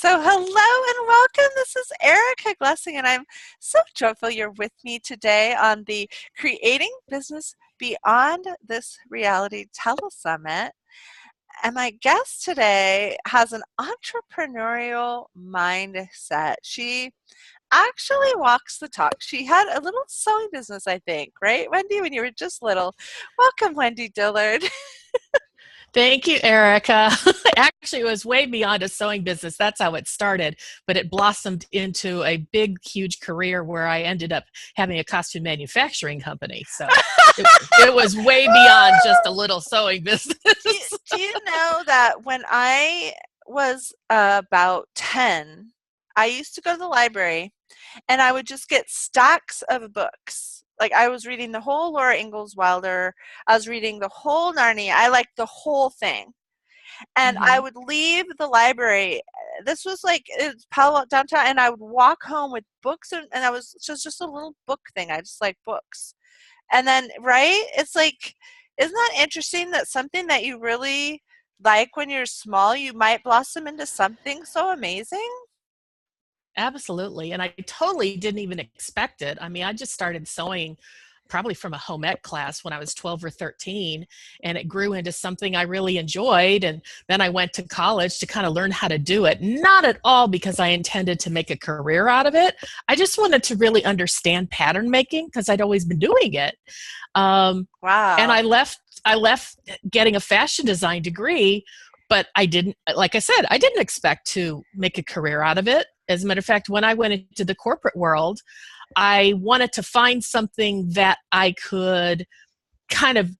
So, hello and welcome. This is Erica Glessing, and I'm so joyful you're with me today on the Creating Business Beyond This Reality Telesummit. And my guest today has an entrepreneurial mindset. She actually walks the talk. She had a little sewing business, I think, right, Wendy, when you were just little. Welcome, Wendy Dillard. Thank you, Erica. Actually, it was way beyond a sewing business. That's how it started, but it blossomed into a big, huge career where I ended up having a costume manufacturing company. So it was way beyond just a little sewing business. Do you know that when I was about 10, I used to go to the library and I would just get stacks of books. Like I was reading the whole Laura Ingalls Wilder. I was reading the whole Narnia. I liked the whole thing. And I Mhm. would leave the library. This was like it was Palo Alto downtown, and I would walk home with books, and I was just a little book thing. I just like books. And then, right? It's like, isn't that interesting that something that you really like when you're small, you might blossom into something so amazing? Absolutely. And I totally didn't even expect it. I mean, I just started sewing probably from a home ec class when I was 12 or 13, and it grew into something I really enjoyed. And then I went to college to kind of learn how to do it. Not at all because I intended to make a career out of it. I just wanted to really understand pattern making because I'd always been doing it. Um, and Wow. I left getting a fashion design degree, but I didn't, like I said, I didn't expect to make a career out of it. As a matter of fact, when I went into the corporate world, I wanted to find something that I could kind of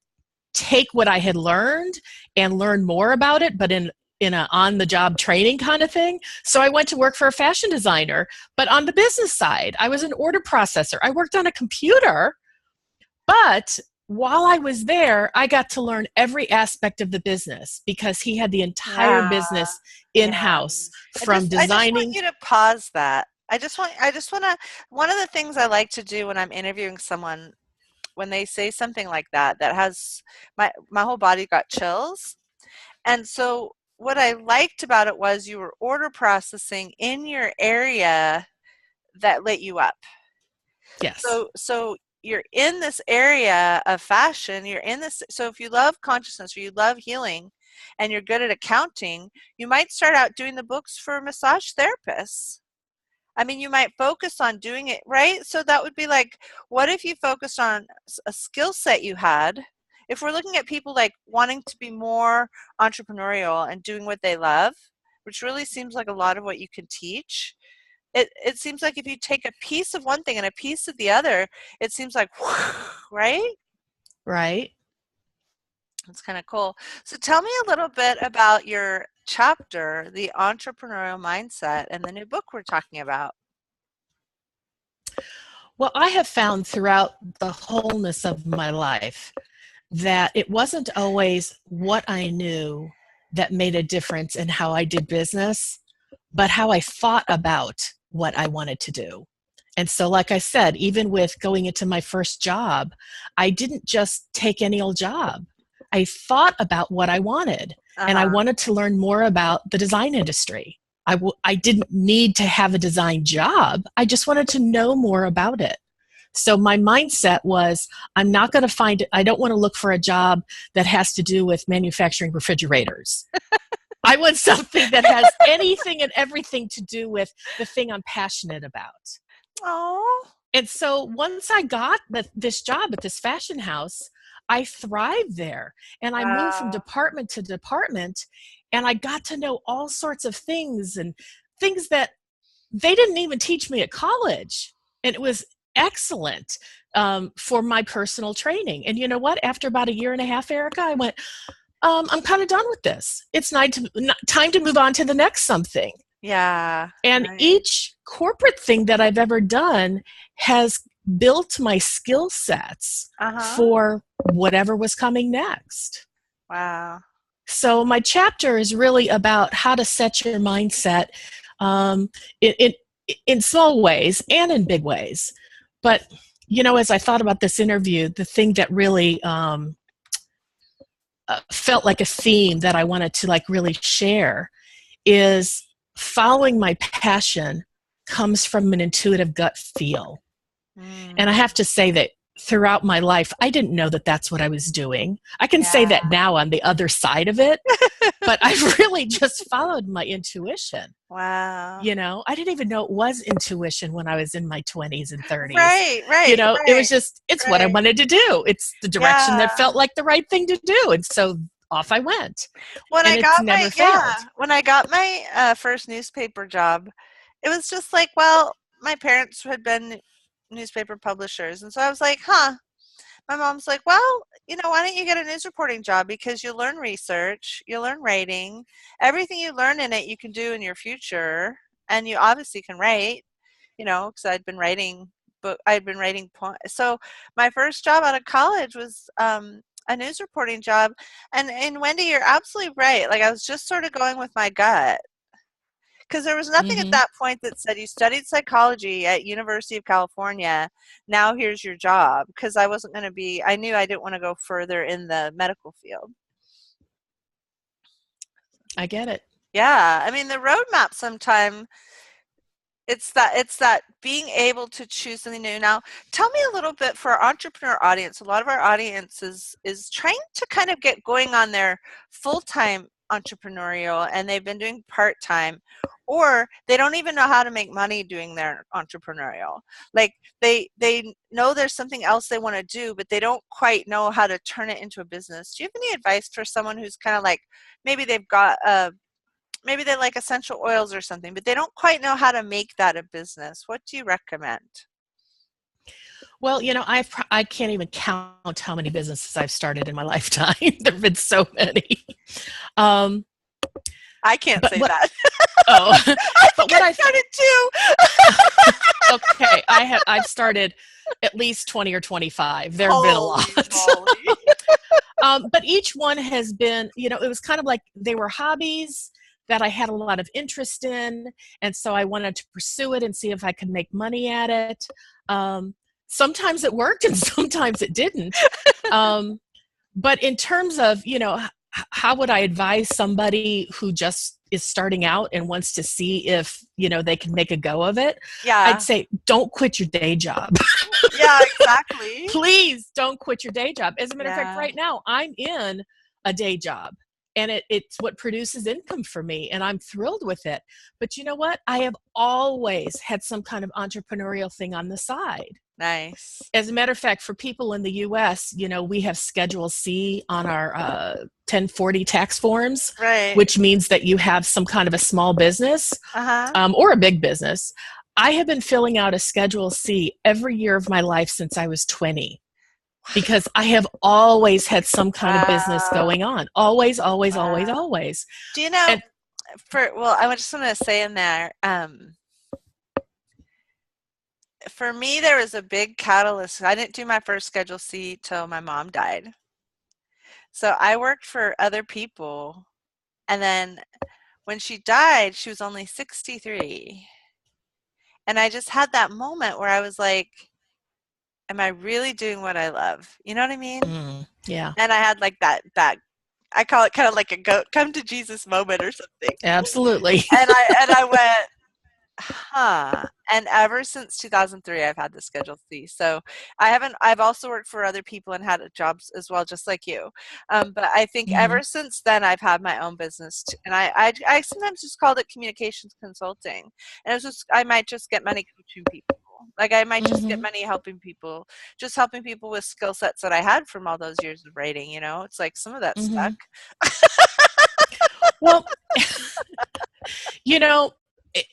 take what I had learned and learn more about it, but in a on the job training kind of thing. So I went to work for a fashion designer, but on the business side, I was an order processor. I worked on a computer, but while I was there, I got to learn every aspect of the business because he had the entire Yeah. business Yeah. in-house from I just want designing. you to pause that. I just want to, one of the things I like to do when I'm interviewing someone, when they say something like that, that has my whole body got chills. And so what I liked about it was you were order processing in your area that lit you up. Yes. So you're in this area of fashion, you're in this, so if you love consciousness or you love healing and you're good at accounting, you might start out doing the books for massage therapists. I mean, you might focus on doing it, right? So that would be like, what if you focused on a skill set you had? If we're looking at people like wanting to be more entrepreneurial and doing what they love, which really seems like a lot of what you can teach, it seems like if you take a piece of one thing and a piece of the other, it seems like, right? Right. It's kind of cool. So tell me a little bit about your chapter, The Entrepreneurial Mindset, and the new book we're talking about. Well, I have found throughout the wholeness of my life that it wasn't always what I knew that made a difference in how I did business, but how I thought about what I wanted to do. And so, like I said, even with going into my first job, I didn't just take any old job. I thought about what I wanted, and I Uh-huh. wanted to learn more about the design industry. I didn't need to have a design job. I just wanted to know more about it. So my mindset was, I'm not going to find it. I don't want to look for a job that has to do with manufacturing refrigerators. I want something that has anything and everything to do with the thing I'm passionate about. Oh, And so once I got this job at this fashion house, I thrived there and I moved from wow. department to department, and I got to know all sorts of things and things that they didn't even teach me at college. And it was excellent for my personal training. And you know what? After about a year and a half, Erica, I went, I'm kind of done with this. It's time to move on to the next something. Yeah, And right. each corporate thing that I've ever done has built my skill sets Uh-huh. for whatever was coming next. Wow. So my chapter is really about how to set your mindset um, in, in in small ways and in big ways. But you know, as I thought about this interview, the thing that really felt like a theme that I wanted to like really share is following my passion comes from an intuitive gut feel. And I have to say that throughout my life, I didn't know that that's what I was doing. I can say that now on the other side of it, but I've really just followed my intuition. Wow. You know, I didn't even know it was intuition when I was in my 20s and 30s. Right. You know, it was just, it's what I wanted to do. It's the direction that felt like the right thing to do. And so off I went. When and I it's got never failed. when I got my first newspaper job, it was just like, well, my parents had been newspaper publishers, and so I was like, huh. My mom's like, well, why don't you get a news reporting job, because you learn research, you learn writing, everything you learn in it you can do in your future, and you obviously can write, because I'd been writing so my first job out of college was a news reporting job. And Wendy, you're absolutely right. Like, I was just sort of going with my gut, because there was nothing at that point that said you studied psychology at University of California, now here's your job, because I wasn't going to be, I knew I didn't want to go further in the medical field. I get it. Yeah, I mean, the roadmap sometime, it's that being able to choose something new. Now, tell me a little bit, for our entrepreneur audience, a lot of our audience is trying to kind of get going on their full-time entrepreneurial, and they've been doing part-time, or they don't even know how to make money doing their entrepreneurial. Like, they know there's something else they want to do, but they don't quite know how to turn it into a business. Do you have any advice for someone who's kind of like, maybe they've got maybe they like essential oils or something, but they don't quite know how to make that a business? What do you recommend? Well, I can't even count how many businesses I've started in my lifetime. There have been so many. I can't say that. Oh, I think I started too. Okay, I've started at least 20 or 25. There have been a lot. But each one has been, it was kind of like they were hobbies that I had a lot of interest in, and so I wanted to pursue it and see if I could make money at it. Sometimes it worked and sometimes it didn't. But in terms of, how would I advise somebody who just is starting out and wants to see if, they can make a go of it? Yeah. I'd say, don't quit your day job. Yeah, exactly. Please don't quit your day job. As a matter of fact, right now I'm in a day job, and it's what produces income for me, and I'm thrilled with it. But you know what? I have always had some kind of entrepreneurial thing on the side. Nice. As a matter of fact, for people in the U.S., we have Schedule C on our 1040 tax forms, right, which means that you have some kind of a small business or a big business. I have been filling out a Schedule C every year of my life since I was 20, because I have always had some kind of business going on. Always. Do you know, I just want to say in there, for me, there was a big catalyst. I didn't do my first Schedule C till my mom died. So I worked for other people, and then when she died, she was only 63. And I just had that moment where I was like, am I really doing what I love? You know what I mean? Yeah. And I had like that I call it kind of like a come to Jesus moment or something. Absolutely. And I went, huh. And ever since 2003, I've had the Schedule C. So I've also worked for other people and had jobs as well, just like you. But I think ever since then, I've had my own business. And I sometimes just called it communications consulting. And it was just, I might just get money coaching people. Like, I might just get money helping people with skill sets that I had from all those years of writing. It's like some of that stuck. Well,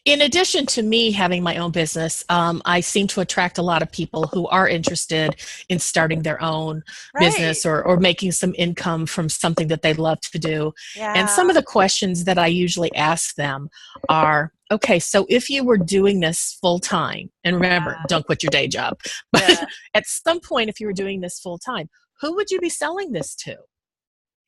in addition to me having my own business, I seem to attract a lot of people who are interested in starting their own business or making some income from something that they love to do. Yeah. And some of the questions that I usually ask them are, okay, so if you were doing this full time, and remember, don't quit your day job, but at some point, if you were doing this full time, who would you be selling this to?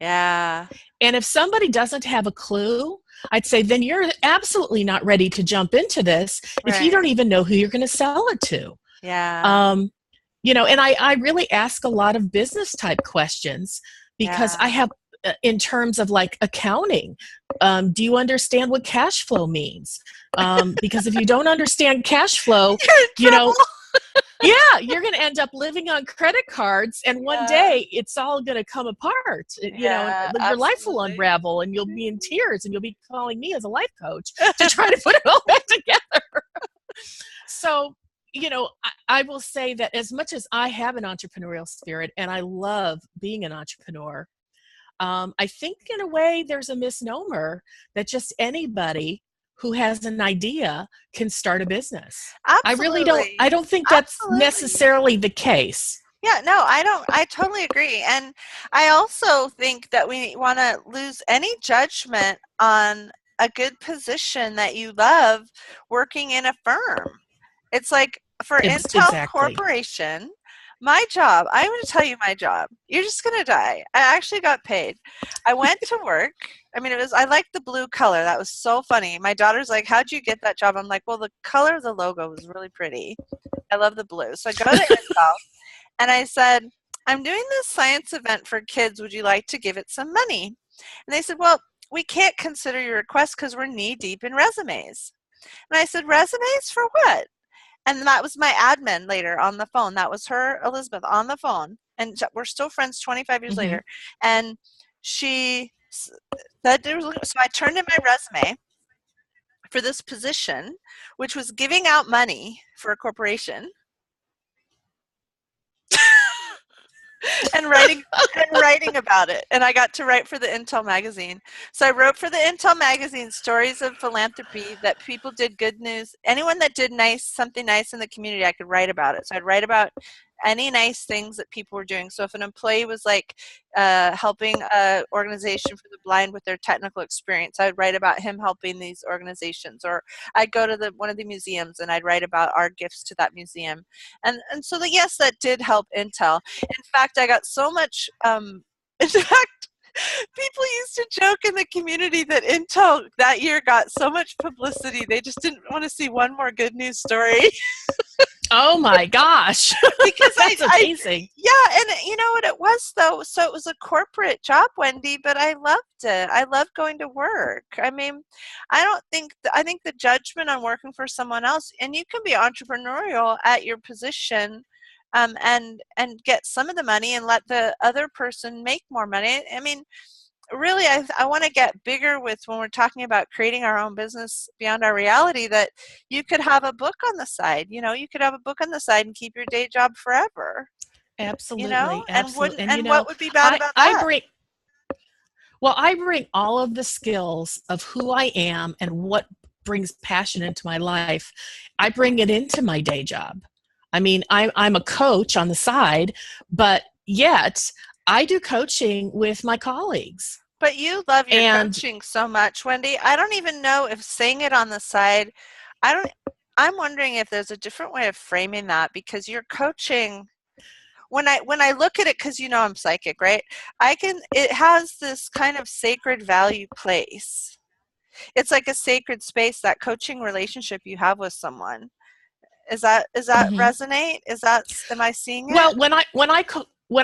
Yeah. And if somebody doesn't have a clue, I'd say then you're absolutely not ready to jump into this if you don't even know who you're going to sell it to. Yeah. And I really ask a lot of business type questions, because I have in terms of like accounting. Do you understand what cash flow means? Because if you don't understand cash flow, You're in you know, trouble. yeah, you're going to end up living on credit cards, and one Yeah. day it's all going to come apart. You know, and Yeah, your life will absolutely. unravel, and you'll be in tears, and you'll be calling me as a life coach to try to put it all back together. So, you know, I will say that as much as I have an entrepreneurial spirit and I love being an entrepreneur, I think in a way there's a misnomer that just anybody who has an idea can start a business. I Absolutely. don't think that's Absolutely. necessarily the case. Yeah, no, I don't. I totally agree. And I also think that we want to lose any judgment on a good position that you love working in a firm. It's like for Intel Exactly. Corporation, my job, I'm going to tell you my job. You're just going to die. I actually got paid. I went to work. I mean, I liked the blue color. That was so funny. My daughter's like, how'd you get that job? I'm like, well, the color of the logo was really pretty. I love the blue. So I go to Intel and I said, I'm doing this science event for kids. Would you like to give it some money? And they said, well, we can't consider your request because we're knee deep in resumes. And I said, resumes for what? And that was my admin later on the phone. That was her, Elizabeth, on the phone. And we're still friends 25 years Hmm. later. And she said, so I turned in my resume for this position, which was giving out money for a corporation and writing about it. And I got to write for the Intel magazine. So I wrote for the Intel magazine stories of philanthropy that people did good news. Anyone that did something nice in the community, I could write about it. So I'd write about any nice things that people were doing. So if an employee was like helping an organization for the blind with their technical experience, I'd write about him helping these organizations. Or I'd go to one of the museums and I'd write about our gifts to that museum. And so yes, that did help Intel. In fact, I got so much. In fact, people used to joke in the community that Intel that year got so much publicity they just didn't want to see one more good news story. Oh my gosh. Because That's amazing. yeah, and you know what it was though? So it was a corporate job, Wendy, but I loved it. I loved going to work. I mean, I think the judgment on working for someone else, and you can be entrepreneurial at your position, and get some of the money and let the other person make more money. I mean, really, I want to get bigger with when we're talking about creating our own business beyond our reality, that you could have a book on the side. You know, you could have a book on the side and keep your day job forever. You know, Absolutely. and Absolutely. And you what know, would be bad I about I that? bring I bring all of the skills of who I am and what brings passion into my life. I bring it into my day job. I mean, I'm a coach on the side, but yet I do coaching with my colleagues. But you love your And coaching so much, Wendy. I don't even know if saying it on the side, I don't, I'm wondering if there's a different way of framing that, because your coaching, when I look at it, because you know I'm psychic, right? It has this kind of sacred value place. It's like a sacred space, that coaching relationship you have with someone. Is that mhm. resonate? Am I seeing it? Well, when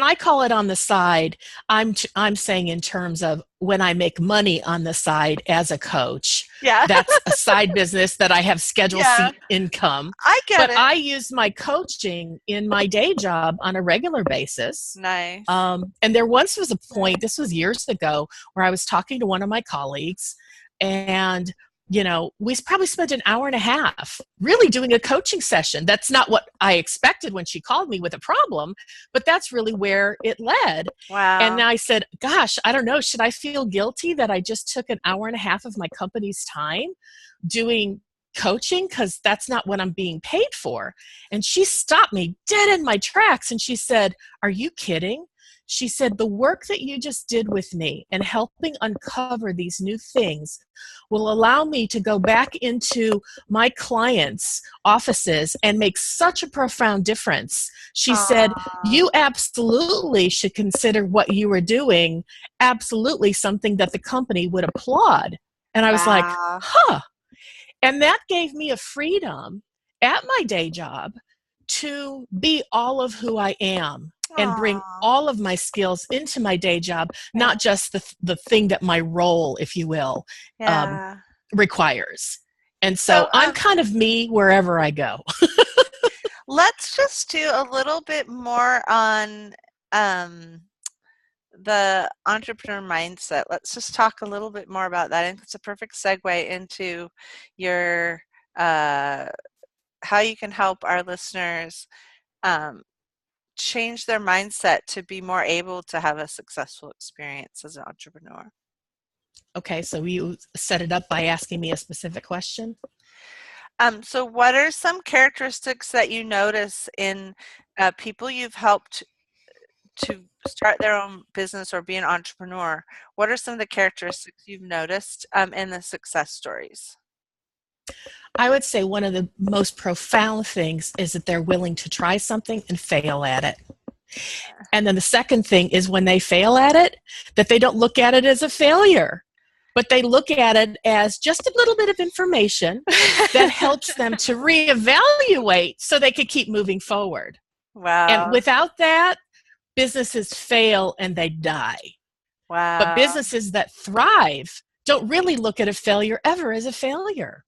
I call it on the side, I'm saying in terms of when I make money on the side as a coach. Yeah. That's a side business that I have schedule Yeah. C income. I get But it. I use my coaching in my day job on a regular basis. Nice. And there once was a point, this was years ago, where I was talking to one of my colleagues, and you know, we probably spent an hour and a half really doing a coaching session. That's not what I expected when she called me with a problem, but that's really where it led. And Wow. I said, gosh, I don't know, should I feel guilty that I just took an hour and a half of my company's time doing coaching, because that's not what I'm being paid for? And she stopped me dead in my tracks and she said, are you kidding? She said, the work that you just did with me and helping uncover these new things will allow me to go back into my clients' offices and make such a profound difference. She said, Aw. you absolutely should consider what you were doing, absolutely something that the company would applaud. And I was like, Wow. huh. And that gave me a freedom at my day job to be all of who I am. and bring Aw. all of my skills into my day job, Yeah. not just the thing that my role, if you will, um, Yeah. requires. And So so I'm kind of me wherever I go. let's just do a little bit more on um, the entrepreneur mindset. Let's just talk a little bit more about that. And it's a perfect segue into your uh, how you can help our listeners um, change their mindset to be more able to have a successful experience as an entrepreneur. Okay, so you set it up by asking me a specific question. So what are some characteristics that you notice in people you've helped to start their own business or be an entrepreneur? What are some of the characteristics you've noticed in the success stories? I would say one of the most profound things is that they're willing to try something and fail at it. And then the second thing is when they fail at it, that they don't look at it as a failure, but they look at it as just a little bit of information that helps them to reevaluate so they can keep moving forward. And Wow. without that, businesses fail and they die. But Wow. businesses that thrive don't really look at a failure ever as a failure.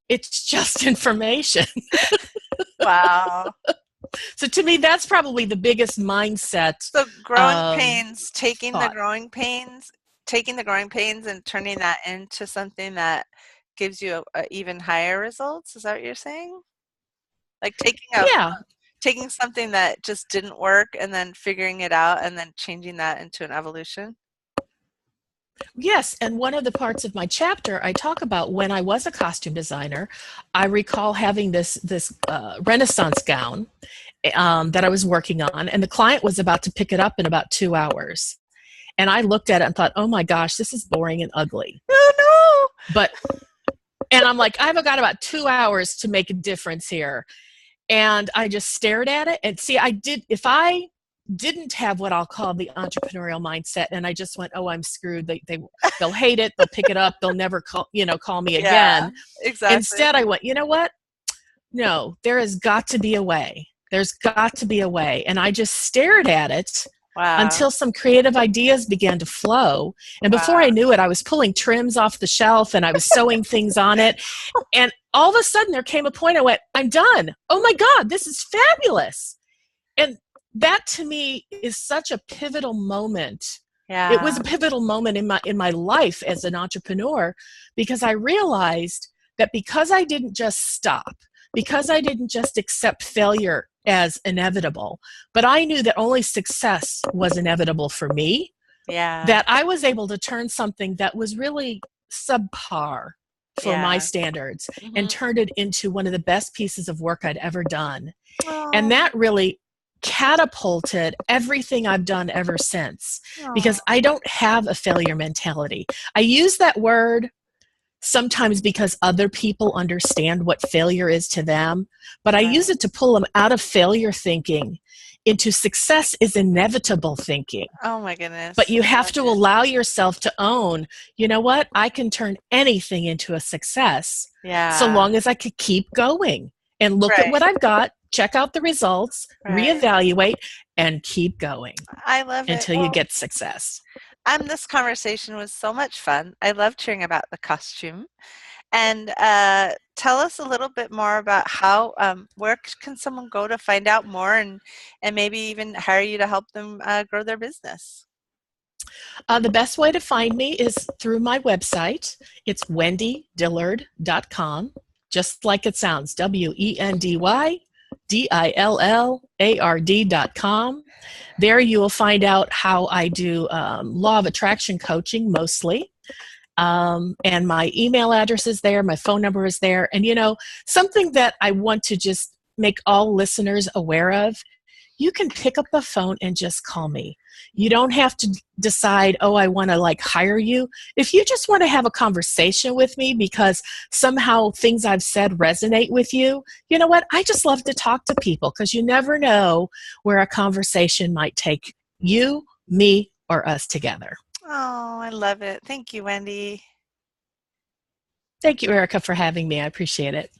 It's just information. Wow. So to me, that's probably the biggest mindset So growing pains, thought. taking the growing pains and turning that into something that gives you a even higher results. Is that what you're saying? Like Yeah, taking something that just didn't work and then figuring it out and then changing that into an evolution? yes. And one of the parts of my chapter, I talk about when I was a costume designer, I recall having this Renaissance gown that I was working on, and the client was about to pick it up in about 2 hours. And I looked at it and thought, oh my gosh, this is boring and ugly. Oh But, and I'm like, I've got about 2 hours to make a difference here. And I just stared at it. And see, if I didn't have what I'll call the entrepreneurial mindset, and I just went, oh, I'm screwed. They'll hate it. They'll pick it up. They'll never call me no. Yeah, again. exactly. Instead, I went, you know what? No, there has got to be a way. There's got to be a way. And I just stared at it Wow. until some creative ideas began to flow. And before Wow. I knew it, I was pulling trims off the shelf and I was sewing things on it. And all of a sudden there came a point I went, I'm done. Oh my God, this is fabulous. And that to me is such a pivotal moment. It was Yeah. a pivotal moment in my life as an entrepreneur, because I realized that because I didn't just stop, because I didn't just accept failure as inevitable, but I knew that only success was inevitable for me, Yeah. that I was able to turn something that was really subpar for my Yeah. standards and Mhm. turned it into one of the best pieces of work I'd ever done. And Oh, that really catapulted everything I've done ever since, because oh, I don't have a failure mentality. I use that word sometimes because other people understand what failure is to them, but I use right. it to pull them out of failure thinking into success is inevitable thinking. Oh my But goodness. you I have love to it. allow yourself to own, you know what? I can turn anything into a success so Yeah. long as I could keep going and look at Right. what I've got, check out the results, Right. reevaluate, and keep going I love it. until you Well, get success. this conversation was so much fun. I loved hearing about the costume. And tell us a little bit more about how, where can someone go to find out more and maybe even hire you to help them grow their business? The best way to find me is through my website. It's wendydillard.com, just like it sounds, WENDYDILLARD.com. There you will find out how I do law of attraction coaching mostly. And my email address is there, my phone number is there. And, something that I want to just make all listeners aware of, you can pick up the phone and just call me. You don't have to decide, oh, I want to hire you. If you just want to have a conversation with me because somehow things I've said resonate with you, you know what? I just love to talk to people because you never know where a conversation might take you, me, or us together. Oh, I love it. Thank you, Wendy. Thank you, Erica, for having me. I appreciate it.